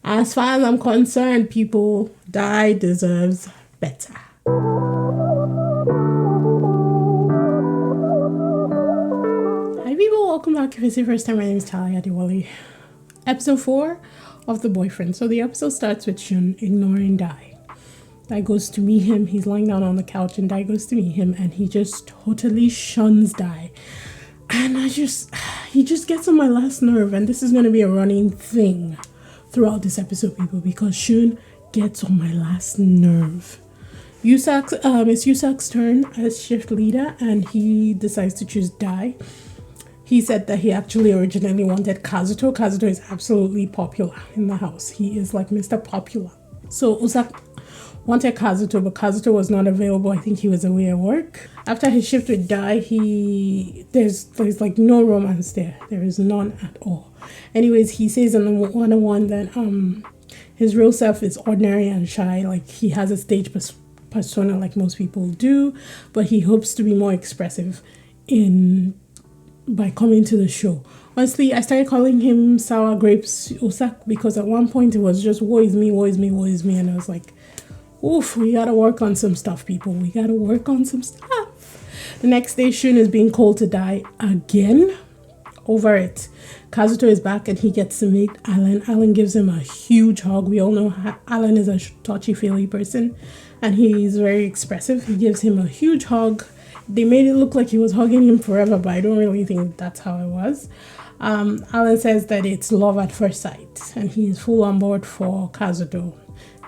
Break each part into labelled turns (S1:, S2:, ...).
S1: As far as I'm concerned, people, Dai deserves better. Hi people, welcome back. If it's your first time, my name is Talia Adewale. Episode 4 of The Boyfriend. So the episode starts with Shun ignoring Dai. Dai goes to meet him. He's lying down on the couch and Dai goes to meet him and he just totally shuns Dai. And he just gets on my last nerve, and this is going to be a running thing throughout this episode, people, because Shun gets on my last nerve. It's Yusak's turn as shift leader, and he decides to choose Dai. He said that he actually originally wanted Kazuto. Kazuto is absolutely popular in the house. He is like Mr. Popular. So Usak wanted Kazuto, but Kazuto was not available. I think he was away at work. After his shift with Dai, there's like no romance there. There is none at all. Anyways, he says in the 101 that his real self is ordinary and shy. Like he has a stage persona like most people do, but he hopes to be more expressive by coming to the show. Honestly, I started calling him Sour Grapes Usak because at one point it was just woe is me, woe is me, woe is me, and I was like, oof, we gotta work on some stuff, people. We gotta work on some stuff. The next day, Shun is being called to die again. Over it. Kazuto is back and he gets to meet Alan. Alan gives him a huge hug. We all know Alan is a touchy-feely person and he's very expressive. He gives him a huge hug. They made it look like he was hugging him forever, but I don't really think that's how it was. Alan says that it's love at first sight and he's full on board for Kazuto.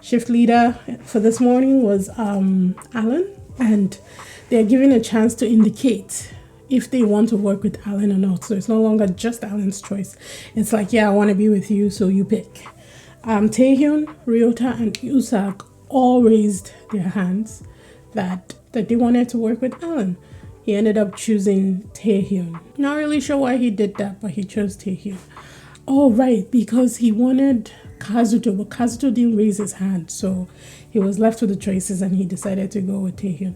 S1: Shift leader for this morning was Alan, and they're given a chance to indicate if they want to work with Alan or not. So it's no longer just Alan's choice. It's like, yeah, I want to be with you, so you pick. Taehyun, Ryota, and Usak all raised their hands that they wanted to work with Alan. He ended up choosing Taehyun. Not really sure why he did that, but he chose Taehyun. Oh, right, because he wanted Kazuto, but Kazuto didn't raise his hand, so he was left with the choices and he decided to go with Taehyun.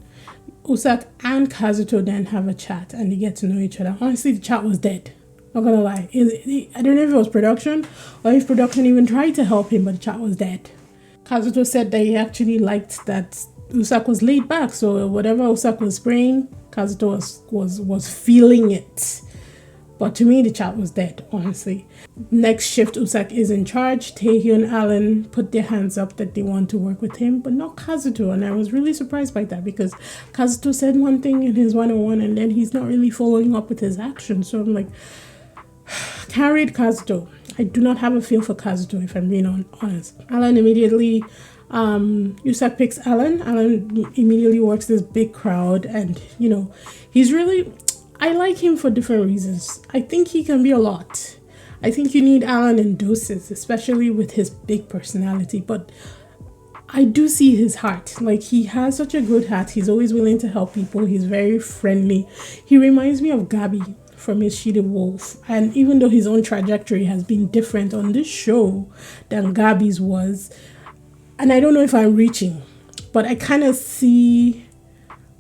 S1: Usak and Kazuto then have a chat and they get to know each other. Honestly, the chat was dead. Not gonna lie. I don't know if it was production or if production even tried to help him, but the chat was dead. Kazuto said that he actually liked that Usak was laid back, so whatever Usak was spraying, Kazuto was feeling it. But to me, the chat was dead, honestly. Next shift, Usak is in charge. Taehyun and Alan put their hands up that they want to work with him, but not Kazuto. And I was really surprised by that because Kazuto said one thing in his 101 and then he's not really following up with his actions. So I'm like, can't read Kazuto. I do not have a feel for Kazuto, if I'm being honest. Alan immediately, Usak picks Alan. Alan immediately works this big crowd and, he's really... I like him for different reasons. I think he can be a lot. I think you need Alan in doses, especially with his big personality. But I do see his heart. Like, he has such a good heart. He's always willing to help people. He's very friendly. He reminds me of Gabi from Miss She the Wolf. And even though his own trajectory has been different on this show than Gabi's was, and I don't know if I'm reaching, but I kind of see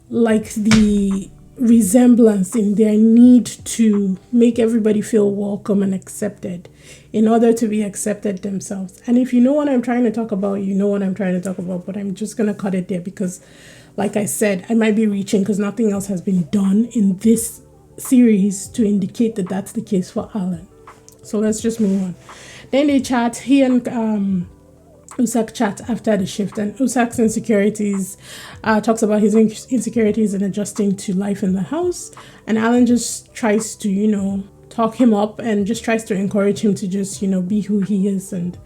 S1: like the resemblance in their need to make everybody feel welcome and accepted in order to be accepted themselves. And if you know what I'm trying to talk about, you know what I'm trying to talk about, but I'm just gonna cut it there because, like I said, I might be reaching because nothing else has been done in this series to indicate that that's the case for Alan. So let's just move on. Then they chat. He and Usak chat after the shift, and Usak's insecurities talks about his insecurities and adjusting to life in the house, and Alan just tries to talk him up and just tries to encourage him to just be who he is. And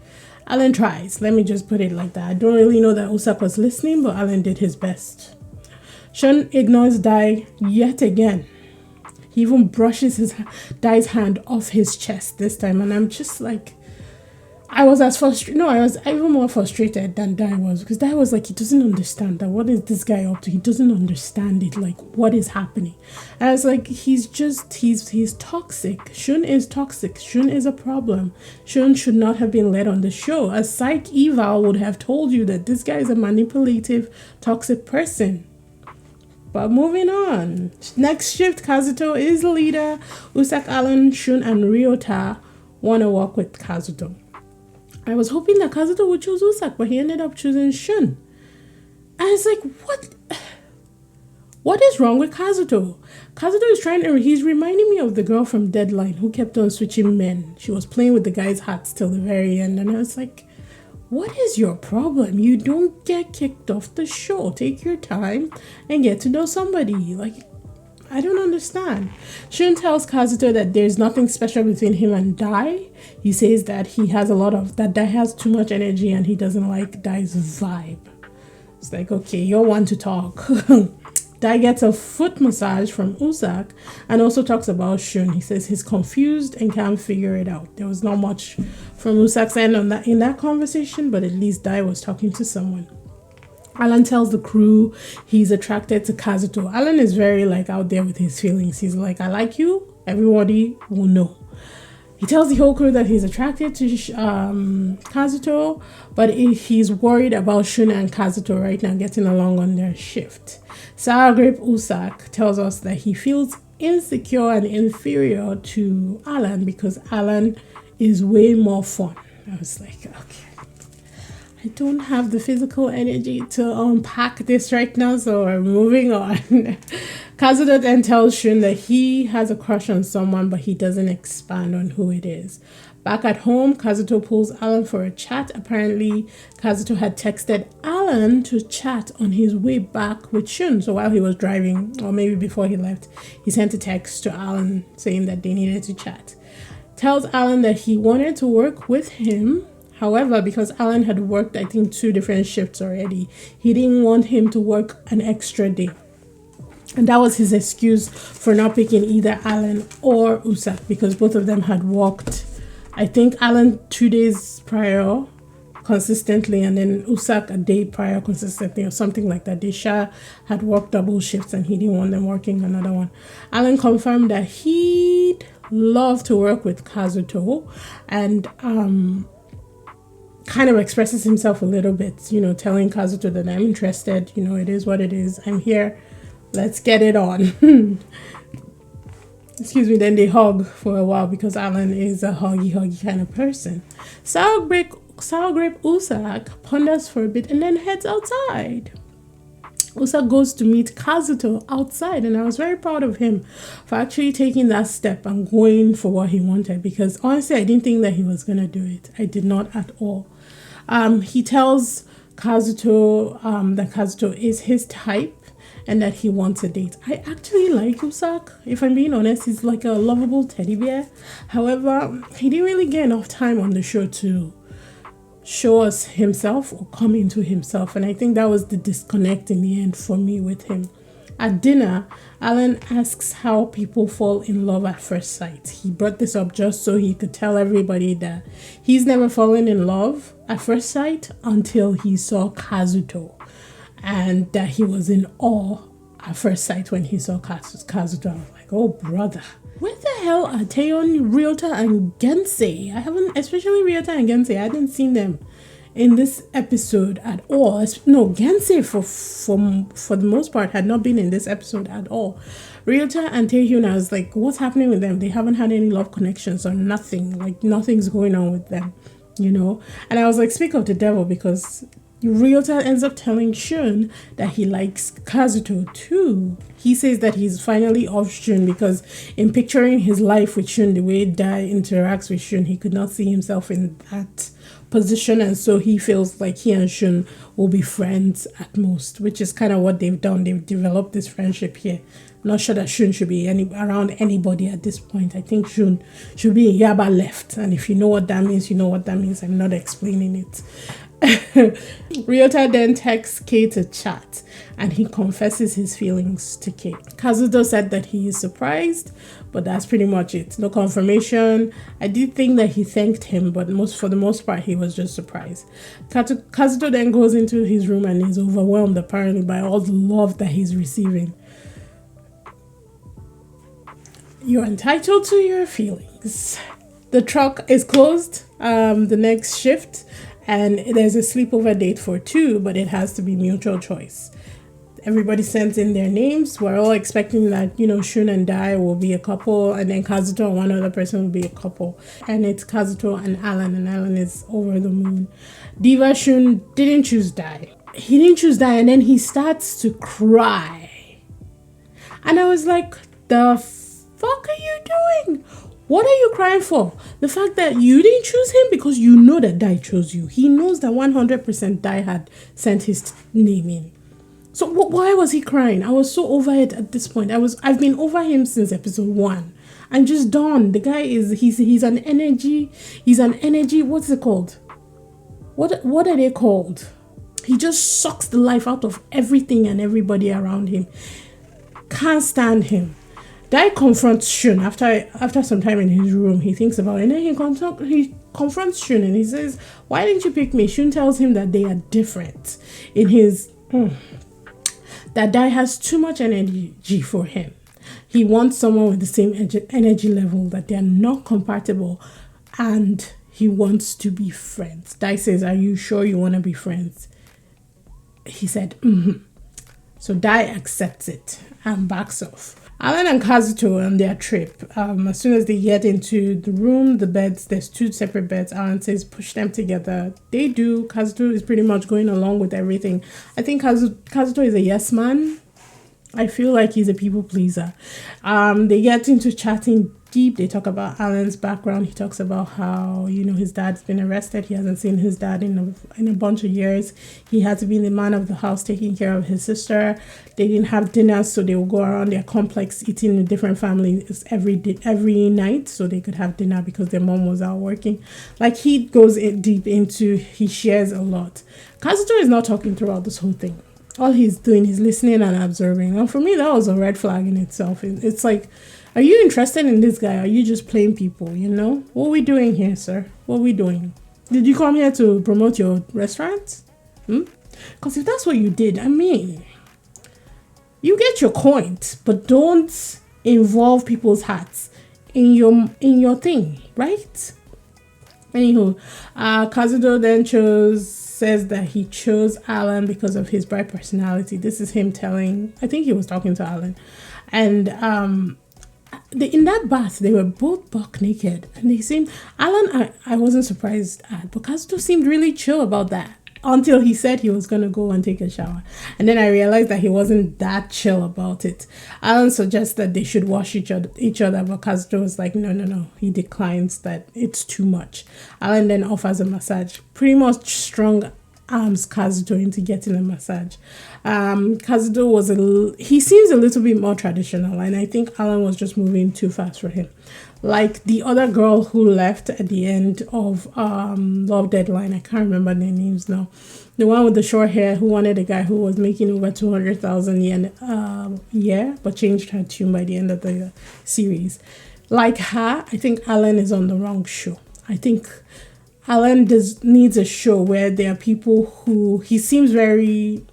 S1: Alan tries, let me just put it like that. I don't really know that Usak was listening, but Alan did his best. Shun ignores Dai yet again. He even brushes Dai's hand off his chest this time, and I'm just like, I was even more frustrated than Dai was, because Dai was like, he doesn't understand that. What is this guy up to? He doesn't understand it. Like, what is happening? And I was like, he's toxic. Shun is toxic. Shun is a problem. Shun should not have been let on the show. A psych eval would have told you that this guy is a manipulative, toxic person. But moving on. Next shift, Kazuto is the leader. Usak, Alan, Shun, and Ryota want to work with Kazuto. I was hoping that Kazuto would choose Usak, but he ended up choosing Shun. And it's like, what is wrong with Kazuto? Kazuto is he's reminding me of the girl from Deadline who kept on switching men. She was playing with the guy's hearts till the very end. And I was like, what is your problem? You don't get kicked off the show. Take your time and get to know somebody. Like, I don't understand. Shun tells Kazuto that there's nothing special between him and Dai. He says that that Dai has too much energy and he doesn't like Dai's vibe. It's like, okay, you're one to talk. Dai gets a foot massage from Usak and also talks about Shun. He says he's confused and can't figure it out. There was not much from Usak's end in that conversation, but at least Dai was talking to someone. Alan tells the crew he's attracted to Kazuto. Alan is very out there with his feelings. He's like, I like you. Everybody will know. He tells the whole crew that he's attracted to Kazuto, but he's worried about Shun and Kazuto right now getting along on their shift. Sour Grape Usak tells us that he feels insecure and inferior to Alan because Alan is way more fun. I was like, okay, I don't have the physical energy to unpack this right now, so we're moving on. Kazuto then tells Shun that he has a crush on someone, but he doesn't expand on who it is. Back at home, Kazuto pulls Alan for a chat. Apparently, Kazuto had texted Alan to chat on his way back with Shun. So while he was driving, or maybe before he left, he sent a text to Alan saying that they needed to chat. Tells Alan that he wanted to work with him. However, because Alan had worked, I think, 2 different shifts already, he didn't want him to work an extra day. And that was his excuse for not picking either Alan or Usak, because both of them had worked, I think Alan 2 days prior consistently, and then Usak a day prior consistently, or something like that. Desha had worked double shifts and he didn't want them working another one. Alan confirmed that he'd love to work with Kazuto, and kind of expresses himself a little bit, telling Kazuto that I'm interested, it is what it is. I'm here. Let's get it on. Excuse me. Then they hug for a while because Alan is a huggy kind of person. Sour Grape Usak ponders for a bit and then heads outside. Usak goes to meet Kazuto outside, and I was very proud of him for actually taking that step and going for what he wanted, because honestly, I didn't think that he was going to do it. I did not at all. He tells Kazuto that Kazuto is his type and that he wants a date. I actually like Usak, if I'm being honest. He's like a lovable teddy bear. However, he didn't really get enough time on the show to show us himself or come into himself, and I think that was the disconnect in the end for me with him. At dinner, Alan asks how people fall in love at first sight. He brought this up just so he could tell everybody that he's never fallen in love at first sight until he saw Kazuto, and that he was in awe at first sight when he saw Kazuto. I was like, oh brother, where the hell are Taeyeon, Ryota, and Gensei? I haven't, especially Ryota and Gensei, I hadn't seen them in this episode at all. No, Gensei for the most part had not been in this episode at all. Ryota and Taehyun, I was like, what's happening with them? They haven't had any love connections or nothing. Like, nothing's going on with them, And I was like, speak of the devil, because Ryota ends up telling Shun that he likes Kazuto too. He says that he's finally off Shun because in picturing his life with Shun, the way Dai interacts with Shun, he could not see himself in that position, and so he feels like he and Shun will be friends at most, which is kind of what they've done. They've developed this friendship here. I'm not sure that Shun should be around anybody at this point. I think Shun should be in Yaba left, and if you know what that means, you know what that means. I'm not explaining it. Ryota then texts Kei to chat, and he confesses his feelings to Kei. Kazuto said that he is surprised, but that's pretty much it. No confirmation. I did think that he thanked him, but for the most part, he was just surprised. Kazuto then goes into his room and is overwhelmed apparently by all the love that he's receiving. You're entitled to your feelings. The truck is closed the next shift, and there's a sleepover date for 2, but it has to be mutual choice. everybody sent in their names. We're all expecting that, Shun and Dai will be a couple, and then Kazuto and one other person will be a couple. And it's Kazuto and Alan is over the moon. Diva Shun didn't choose Dai. He didn't choose Dai, and then he starts to cry. And I was like, the fuck are you doing? What are you crying for? The fact that you didn't choose him because you know that Dai chose you. He knows that 100% Dai had sent his name in. So why was he crying? I was so over it at this point. I've been over him since episode 1. I'm just done. The guy he's an energy. What's it called? What are they called? He just sucks the life out of everything and everybody around him. Can't stand him. Dai confronts Shun after some time in his room. He thinks about it, and then he confronts Shun and he says, "Why didn't you pick me?" Shun tells him that they are different. That Dai has too much energy for him. He wants someone with the same energy level, that they are not compatible, and he wants to be friends. Dai says, "Are you sure you want to be friends?" He said, "Mm-hmm." So Dai accepts it and backs off. Alan and Kazuto on their trip. As soon as they get into the room, the beds, there's 2 separate beds. Alan says, push them together. They do. Kazuto is pretty much going along with everything. I think Kazuto is a yes man. I feel like he's a people pleaser. They get into chatting deep. They talk about Alan's background. He talks about how, his dad's been arrested. He hasn't seen his dad in a bunch of years. He had to be the man of the house taking care of his sister. They didn't have dinner, so they would go around their complex eating with different families every night so they could have dinner because their mom was out working. Like, he goes deep into, he shares a lot. Kazuto is not talking throughout this whole thing. All he's doing is listening and observing. And for me, that was a red flag in itself. It's like, are you interested in this guy? Are you just playing people, What are we doing here, sir? What are we doing? Did you come here to promote your restaurant? Because if that's what you did, you get your coins, but don't involve people's hearts in your thing, right? Anywho, Kazuto then says that he chose Alan because of his bright personality. This is him I think he was talking to Alan. And in that bath, they were both buck naked. And they seemed, Alan, I wasn't surprised at, but Kazuto seemed really chill about that. Until he said he was going to go and take a shower. And then I realized that he wasn't that chill about it. Alan suggests that they should wash each other, but Kazuto was like, no. He declines that it's too much. Alan then offers a massage. Pretty much strong arms Kazuto into getting a massage. Kazuto he seems a little bit more traditional, and I think Alan was just moving too fast for him. Like the other girl who left at the end of Love Deadline, I can't remember their names now. The one with the short hair who wanted a guy who was making over 200,000 yen a year, but changed her tune by the end of the series. Like her, I think Alan is on the wrong show. I think Alan needs a show where there are people who, he seems very,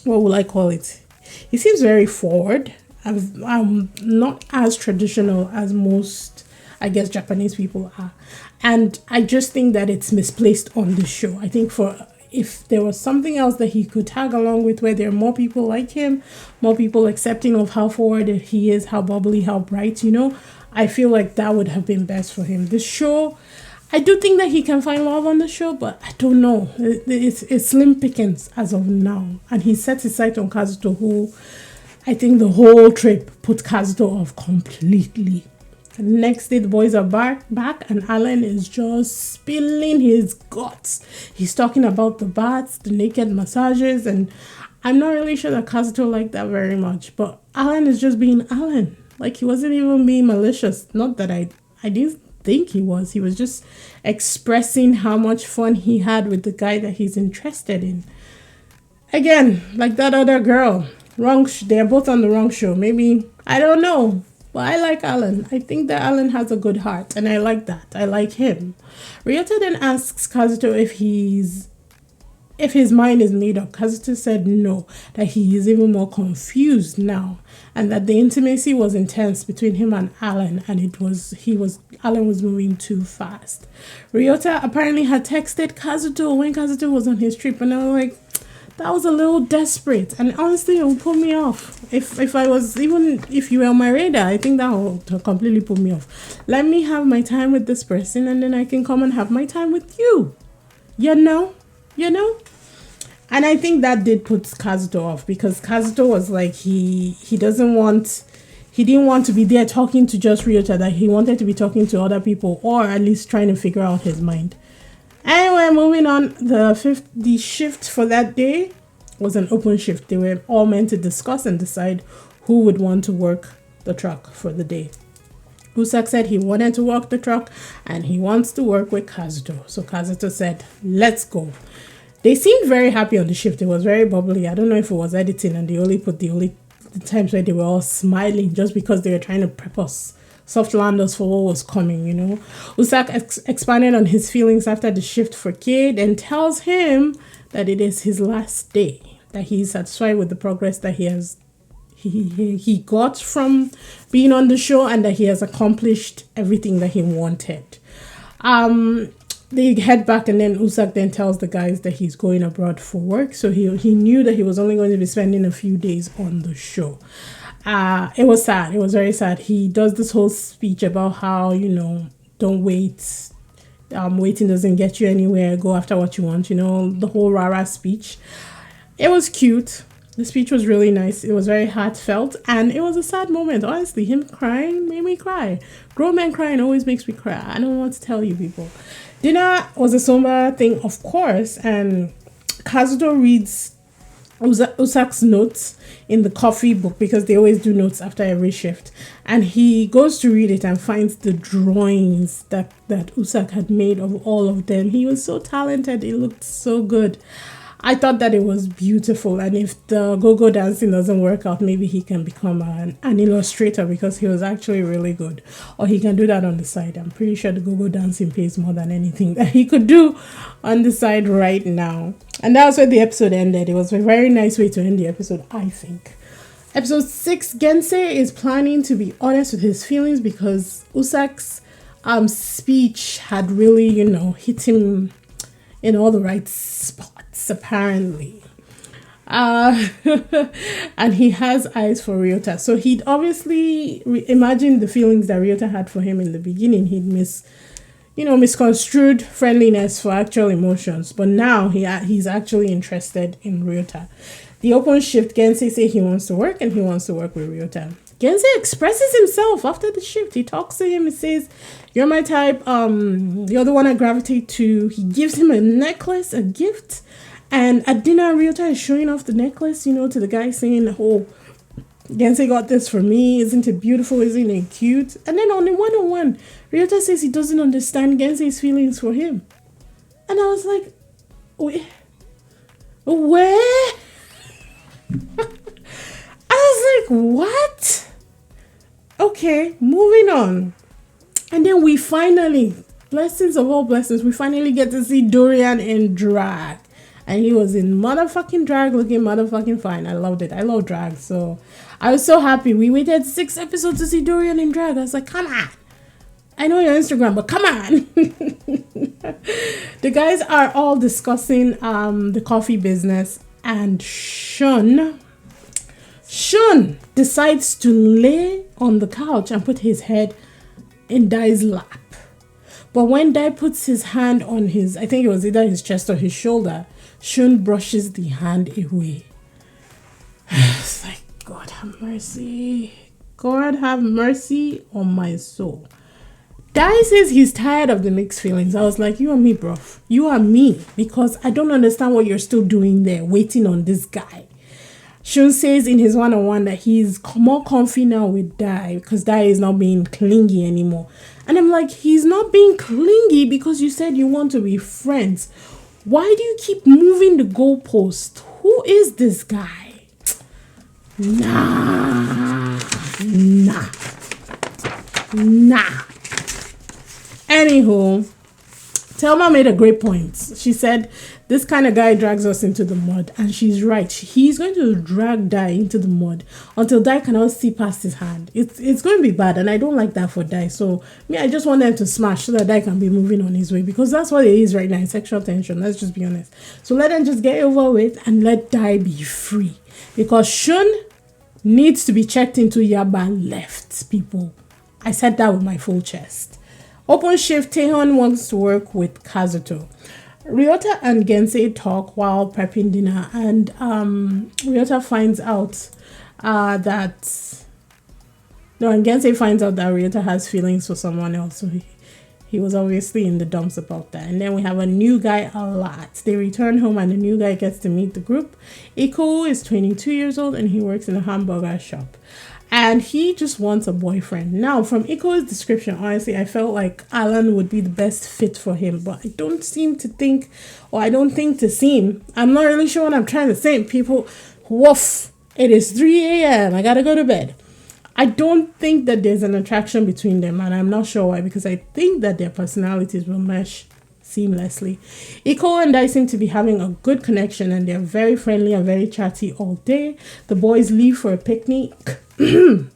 S1: what will I call it? He seems very forward. I'm not as traditional as most, I guess, Japanese people are. And I just think that it's misplaced on this show. I think if there was something else that he could tag along with, where there are more people like him, more people accepting of how forward he is, how bubbly, how bright, I feel like that would have been best for him. This show, I do think that he can find love on the show, but I don't know. It's slim pickings as of now. And he sets his sight on Kazuto, who I think the whole trip put Kazuto off completely. And the next day, the boys are back, and Alan is just spilling his guts. He's talking about the baths, the naked massages, and I'm not really sure that Kazuto liked that very much. But Alan is just being Alan. Like, he wasn't even being malicious. Not that I didn't think he was. He was just expressing how much fun he had with the guy that he's interested in. Again, like that other girl. They're both on the wrong show. Maybe, I don't know. But I like Alan. I think that Alan has a good heart, and I like that. I like him. Ryota then asks Kazuto if his mind is made up. Kazuto said no, that he is even more confused now, and that the intimacy was intense between him and Alan, and Alan was moving too fast. Ryota apparently had texted Kazuto when Kazuto was on his trip, and I was like, That was a little desperate, and honestly, it would put me off. If I was, even if you were on my radar, I think that would completely put me off. Let me have my time with this person, and then I can come and have my time with you. You know. And I think that did put Kazuto off, because Kazuto was like, he didn't want to be there talking to just Ryota, that he wanted to be talking to other people, or at least trying to figure out his mind. Anyway, moving on, the shift for that day was an open shift. They were all meant to discuss and decide who would want to work the truck for the day. Usak said he wanted to work the truck and he wants to work with Kazuto. So Kazuto said, let's go. They seemed very happy on the shift. It was very bubbly. I don't know if it was editing and they only put the times where they were all smiling just because they were trying to prep us, soft land us for what was coming, you know. Usak expanded on his feelings after the shift for Kid and tells him that it is his last day, that he's satisfied with the progress that he got from being on the show, and that he has accomplished everything that he wanted. They head back, and then Usak then tells the guys that he's going abroad for work. So he knew that he was only going to be spending a few days on the show. It was sad. It was very sad. He does this whole speech about how, you know, don't wait. Waiting doesn't get you anywhere. Go after what you want. You know, the whole rah-rah speech. It was cute. The speech was really nice. It was very heartfelt, and it was a sad moment. Honestly, him crying made me cry. Grown men crying always makes me cry. I don't know what to tell you people. Dinner was a somber thing, of course, and Kazuto reads Usak's notes in the coffee book, because they always do notes after every shift, and he goes to read it and finds the drawings that Usak had made of all of them. He was so talented. It looked so good. I thought that it was beautiful, and if the go-go dancing doesn't work out, maybe he can become an illustrator, because he was actually really good. Or he can do that on the side. I'm pretty sure the go-go dancing pays more than anything that he could do on the side right now. And that was where the episode ended. It was a very nice way to end the episode, I think. Episode 6, Gensei is planning to be honest with his feelings, because Usak's speech had really, you know, hit him in all the right spots, apparently. And he has eyes for Ryota. So he'd obviously imagined the feelings that Ryota had for him in the beginning. He'd misconstrued friendliness for actual emotions. But now he's actually interested in Ryota. The open shift, Gensei says he wants to work, and he wants to work with Ryota. Gensei expresses himself after the shift. He talks to him. He says, you're my type. You're the one I gravitate to. He gives him a necklace, a gift. And at dinner, Ryota is showing off the necklace, you know, to the guy, saying, oh, Gensei got this for me. Isn't it beautiful? Isn't it cute? And then on the one-on-one, Ryota says he doesn't understand Gensei's feelings for him. And I was like, where? I was like, what? Okay, moving on. And then we finally, blessings of all blessings, we finally get to see Dorian in drag. And he was in motherfucking drag, looking motherfucking fine. I loved it. I love drag. So I was so happy. We waited 6 episodes to see Dorian in drag. I was like, come on. I know your Instagram, but come on. The guys are all discussing the coffee business, and Shun decides to lay on the couch and put his head in Dai's lap. But when Dai puts his hand on his, I think it was either his chest or his shoulder, Shun brushes the hand away. It's like, God have mercy. God have mercy on my soul. Dai says he's tired of the mixed feelings. I was like, you and me, bro. You and me. Because I don't understand what you're still doing there, waiting on this guy. Shun says in his one-on-one that he's more comfy now with Dai, because Dai is not being clingy anymore. And I'm like, he's not being clingy because you said you want to be friends. Why do you keep moving the goalpost? Who is this guy? Nah. Anywho, Thelma made a great point. She said, this kind of guy drags us into the mud. And she's right. He's going to drag Dai into the mud until Dai cannot see past his hand. It's going to be bad. And I don't like that for Dai. So, I just want them to smash so that Dai can be moving on his way. Because that's what it is right now, sexual tension. Let's just be honest. So let them just get over with and let Dai be free. Because Shun needs to be checked into Yaba left, people. I said that with my full chest. Open shift, Taehyun wants to work with Kazuto. Ryota and Gensei talk while prepping dinner, and Ryota finds out and Gensei finds out that Ryota has feelings for someone else, so he was obviously in the dumps about that. And then we have a new guy a lot. They return home and the new guy gets to meet the group. Iko is 22 years old and he works in a hamburger shop. And he just wants a boyfriend. Now, from Iko's description, honestly, I felt like Alan would be the best fit for him. But I don't think to seem. I'm not really sure what I'm trying to say. People, woof, it is 3 a.m. I gotta go to bed. I don't think that there's an attraction between them. And I'm not sure why. Because I think that their personalities will mesh seamlessly. Iko and Dai seem to be having a good connection. And they're very friendly and very chatty all day. The boys leave for a picnic. The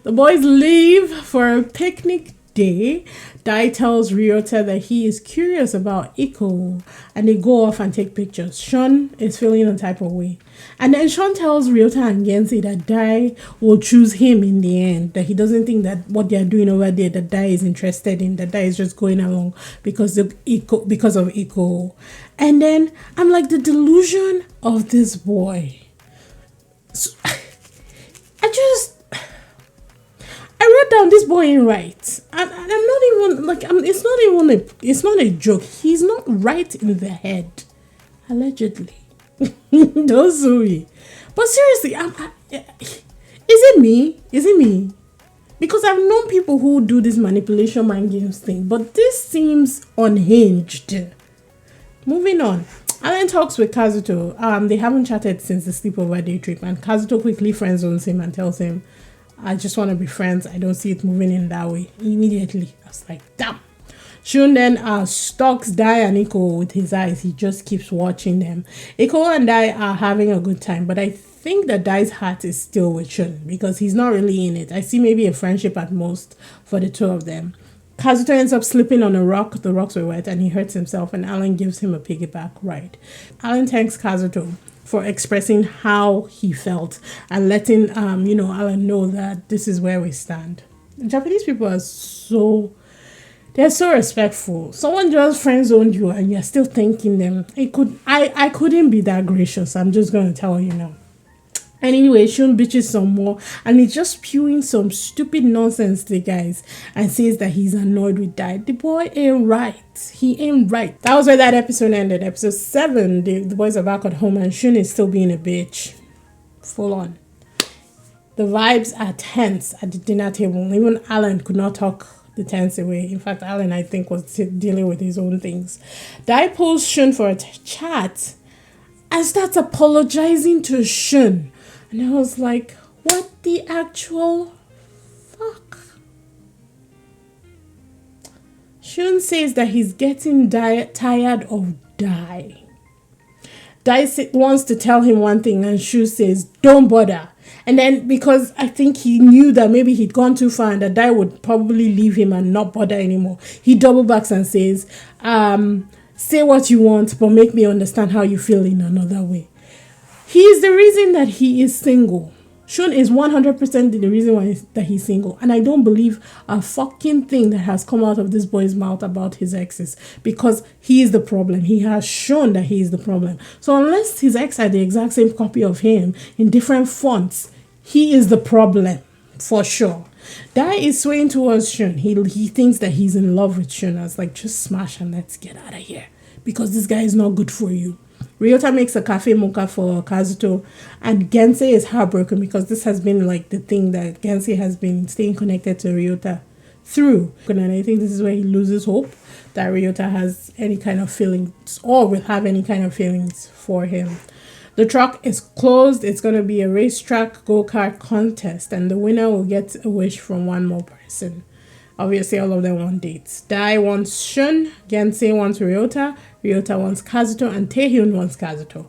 S1: boys leave for a picnic day. Dai tells Ryota that he is curious about Iko and they go off and take pictures. Shun is feeling a type of way. And then Shun tells Ryota and Gensei that Dai will choose him in the end. That he doesn't think that what they're doing over there that Dai is interested in. That Dai is just going along because of Iko. And then I'm like, the delusion of this boy. I wrote down this boy ain't right. I'm not even like it's not a joke. He's not right in the head, allegedly. Don't sue me. But seriously, is it me? Is it me? Because I've known people who do this manipulation mind games thing, but this seems unhinged. Moving on. Alan talks with Kazuto. They haven't chatted since the sleepover day trip, and Kazuto quickly friendzones him and tells him, I just want to be friends. I don't see it moving in that way. Immediately, I was like, damn. Shun then stalks Dai and Iko with his eyes. He just keeps watching them. Iko and Dai are having a good time, but I think that Dai's heart is still with Shun because he's not really in it. I see maybe a friendship at most for the two of them. Kazuto ends up slipping on a rock. The rocks were wet and he hurts himself, and Alan gives him a piggyback ride. Alan thanks Kazuto for expressing how he felt and letting Alan know that this is where we stand. Japanese people are they're so respectful. Someone just friend zoned you and you're still thanking them. I couldn't be that gracious. I'm just gonna tell you now. And anyway, Shun bitches some more and he's just spewing some stupid nonsense to the guys and says that he's annoyed with Dai. The boy ain't right. He ain't right. That was where that episode ended. Episode 7, the boys are back at home and Shun is still being a bitch. Full on. The vibes are tense at the dinner table. Even Alan could not talk the tense away. In fact, Alan, I think, was dealing with his own things. Dai pulls Shun for a chat and starts apologizing to Shun. And I was like, what the actual fuck? Shun says that he's getting tired of Dai. Dai wants to tell him one thing and Shun says, don't bother. And then because I think he knew that maybe he'd gone too far and that Dai would probably leave him and not bother anymore, he double backs and says, say what you want, but make me understand how you feel in another way. He is the reason that he is single. Shun is 100% the reason why that he's single. And I don't believe a fucking thing that has come out of this boy's mouth about his exes. Because he is the problem. He has shown that he is the problem. So unless his ex had the exact same copy of him in different fonts, he is the problem. For sure. Dai is swaying towards Shun. He thinks that he's in love with Shun. I was like, just smash and let's get out of here. Because this guy is not good for you. Ryota makes a cafe mocha for Kazuto, and Gensei is heartbroken because this has been like the thing that Gensei has been staying connected to Ryota through. And I think this is where he loses hope that Ryota has any kind of feelings or will have any kind of feelings for him. The truck is closed. It's going to be a racetrack go-kart contest, and the winner will get a wish from one more person. Obviously, all of them want dates. Dai wants Shun, Gensei wants Ryota, Ryota wants Kazuto, and Taehyun wants Kazuto.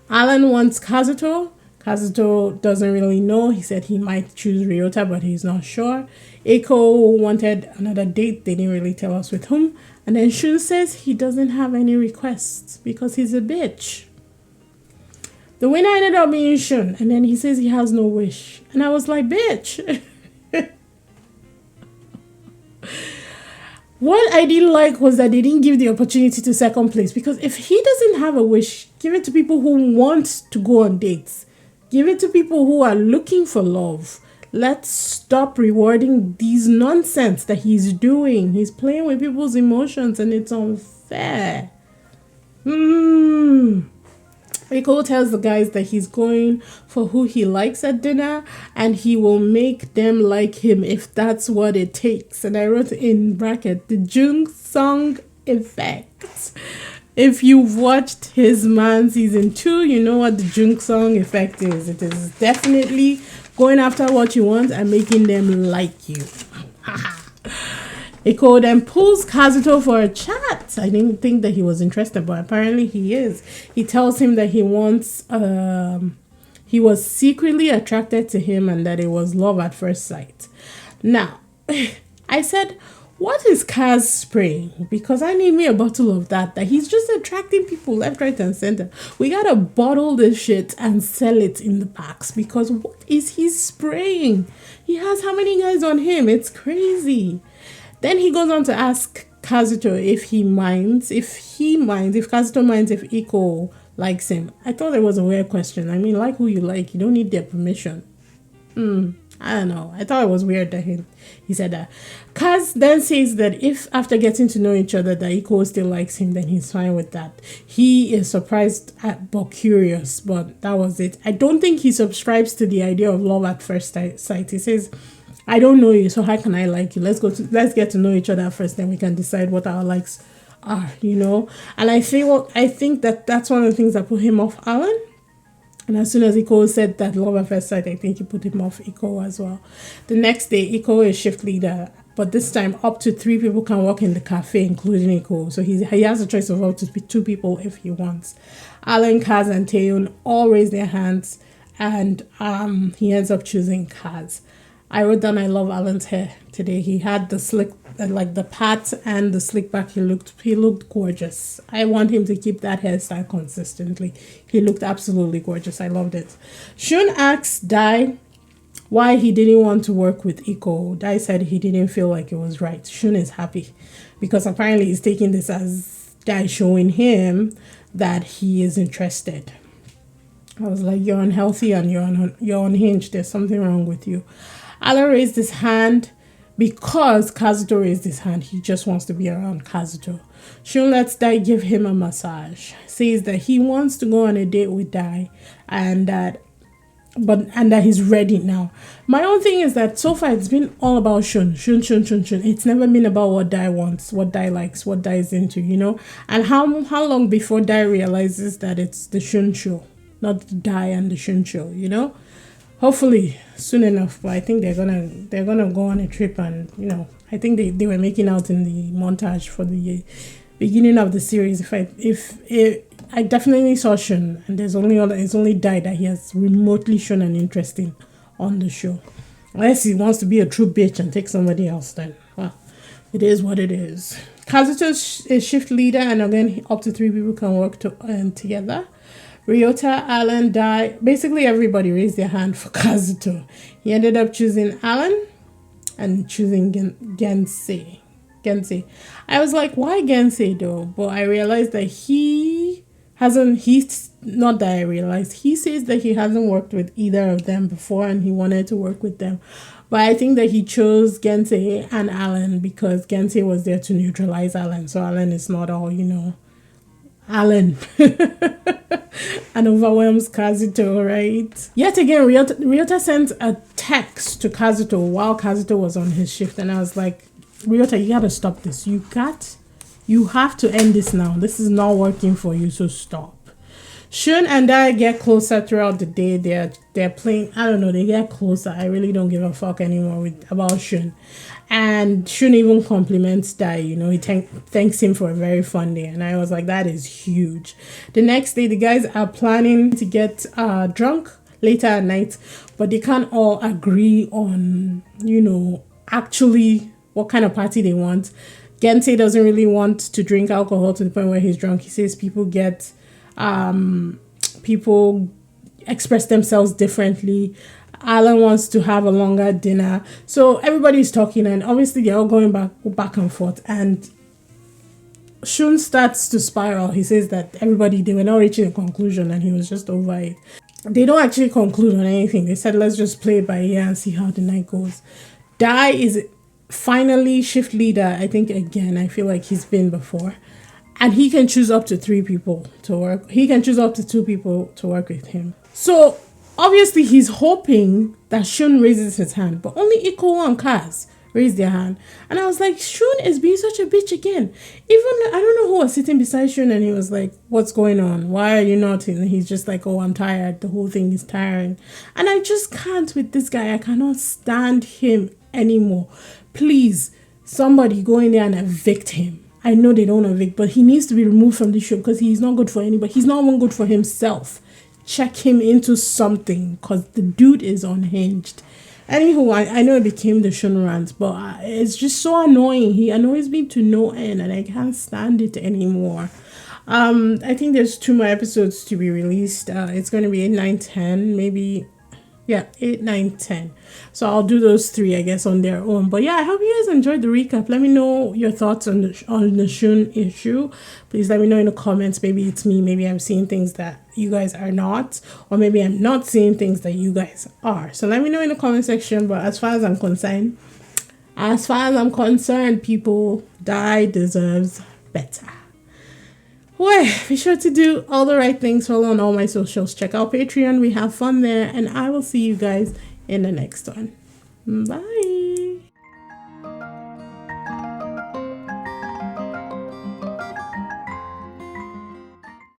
S1: Alan wants Kazuto. Kazuto doesn't really know. He said he might choose Ryota, but he's not sure. Eiko wanted another date. They didn't really tell us with whom. And then Shun says he doesn't have any requests because he's a bitch. The winner ended up being Shun. And then he says he has no wish. And I was like, bitch. What I didn't like was that they didn't give the opportunity to second place. Because if he doesn't have a wish, give it to people who want to go on dates. Give it to people who are looking for love. Let's stop rewarding these nonsense that he's doing. He's playing with people's emotions and it's unfair. Rico tells the guys that he's going for who he likes at dinner and he will make them like him if that's what it takes. And I wrote in bracket, the Jung Song effect. If you've watched His Man season 2, you know what the Jung Song effect is. It is definitely going after what you want and making them like you. Iko then pulls Kazuto for a chat. I didn't think that he was interested, but apparently he is. He tells him that he wants, he was secretly attracted to him and that it was love at first sight. Now, I said, what is Kaz spraying? Because I need me a bottle of that he's just attracting people left, right, and center. We gotta bottle this shit and sell it in the packs because what is he spraying? He has how many guys on him? It's crazy. Then he goes on to ask Kazuto if Kazuto minds if Iko likes him. I thought it was a weird question. I mean, like who you like, you don't need their permission. I don't know. I thought it was weird that he said that. Kaz then says that if after getting to know each other that Iko still likes him, then he's fine with that. He is surprised but curious, but that was it. I don't think he subscribes to the idea of love at first sight. He says, I don't know you, so how can I like you? Let's get to know each other first, then we can decide what our likes are, you know? And I think that's one of the things that put him off Alan. And as soon as Iko said that love at first sight, I think he put him off Iko as well. The next day, Iko is shift leader, but this time up to 3 people can work in the cafe, including Iko. So he has a choice of up to 2 people if he wants. Alan, Kaz, and Taehyun all raise their hands, and he ends up choosing Kaz. I wrote down I love Alan's hair today. He had the slick, like the pat and the slick back. He looked gorgeous. I want him to keep that hairstyle consistently. He looked absolutely gorgeous. I loved it. Shun asks Dai why he didn't want to work with Iko. Dai said he didn't feel like it was right. Shun is happy because apparently he's taking this as Dai showing him that he is interested. I was like, you're unhealthy and you're unhinged. There's something wrong with you. Alan raised his hand because Kazuto raised his hand. He just wants to be around Kazuto. Shun lets Dai give him a massage. Says that he wants to go on a date with Dai and that he's ready now. My own thing is that so far it's been all about Shun. It's never been about what Dai wants, what Dai likes, what Dai is into, you know? And how long before Dai realizes that it's the Shun show, not Dai and the Shun show, you know? Hopefully soon enough, but I think they're gonna go on a trip, and you know, I think they were making out in the montage for the beginning of the series. I definitely saw Shun, and it's only Dai that he has remotely shown an interest in on the show. Unless he wants to be a true bitch and take somebody else, then well, it is what it is. Kazuto is shift leader, and again up to 3 people can work together. Ryota, Alan, Dai, basically everybody raised their hand for Kazuto. He ended up choosing Alan and choosing Gensei. I was like, why Gensei though? But I realized that he says that he hasn't worked with either of them before and he wanted to work with them. But I think that he chose Gensei and Alan because Gensei was there to neutralize Alan. So Alan is not all, you know, Alan and overwhelms Kazuto, right? Yet again, Ryota sent a text to Kazuto while Kazuto was on his shift, and I was like, Ryota, you gotta stop this. You have to end this now. This is not working for you, so stop. Shun and Dai get closer throughout the day. They're playing. I don't know. They get closer. I really don't give a fuck anymore about Shun. And Shun even compliments Dai. You know, he thanks him for a very fun day. And I was like, that is huge. The next day, the guys are planning to get drunk later at night, but they can't all agree on, you know, actually what kind of party they want. Gente doesn't really want to drink alcohol to the point where he's drunk. He says people express themselves differently. Alan wants to have a longer dinner. So everybody's talking, and obviously they're all going back and forth. And Shun starts to spiral. He says that they were not reaching a conclusion and he was just over it. They don't actually conclude on anything. They said, let's just play it by ear and see how the night goes. Dai is finally shift leader. I think, again, I feel like he's been before. And he can choose up to 3 people to work. He can choose up to 2 people to work with him. So obviously he's hoping that Shun raises his hand, but only Iko and Kaz raised their hand. And I was like, Shun is being such a bitch again. Even, I don't know who was sitting beside Shun, and he was like, what's going on? Why are you not? And he's just like, oh, I'm tired. The whole thing is tiring. And I just can't with this guy. I cannot stand him anymore. Please, somebody go in there and evict him. I know they don't evict, but he needs to be removed from the show because he's not good for anybody. He's not even good for himself. Check him into something because the dude is unhinged. Anywho, I know it became the Shun rant, but it's just so annoying. He annoys me to no end, and I can't stand it anymore. I think there's 2 more episodes to be released. It's going to be 8, 9, 10, maybe. Yeah, 8, 9, 10. So I'll do those 3, I guess, on their own. But yeah, I hope you guys enjoyed the recap. Let me know your thoughts on the Shun issue. Please let me know in the comments. Maybe it's me. Maybe I'm seeing things that you guys are not. Or maybe I'm not seeing things that you guys are. So let me know in the comment section. But as far as I'm concerned, people, Dai deserves better. Well, be sure to do all the right things. Follow on all my socials. Check out Patreon. We have fun there. And I will see you guys in the next one. Bye.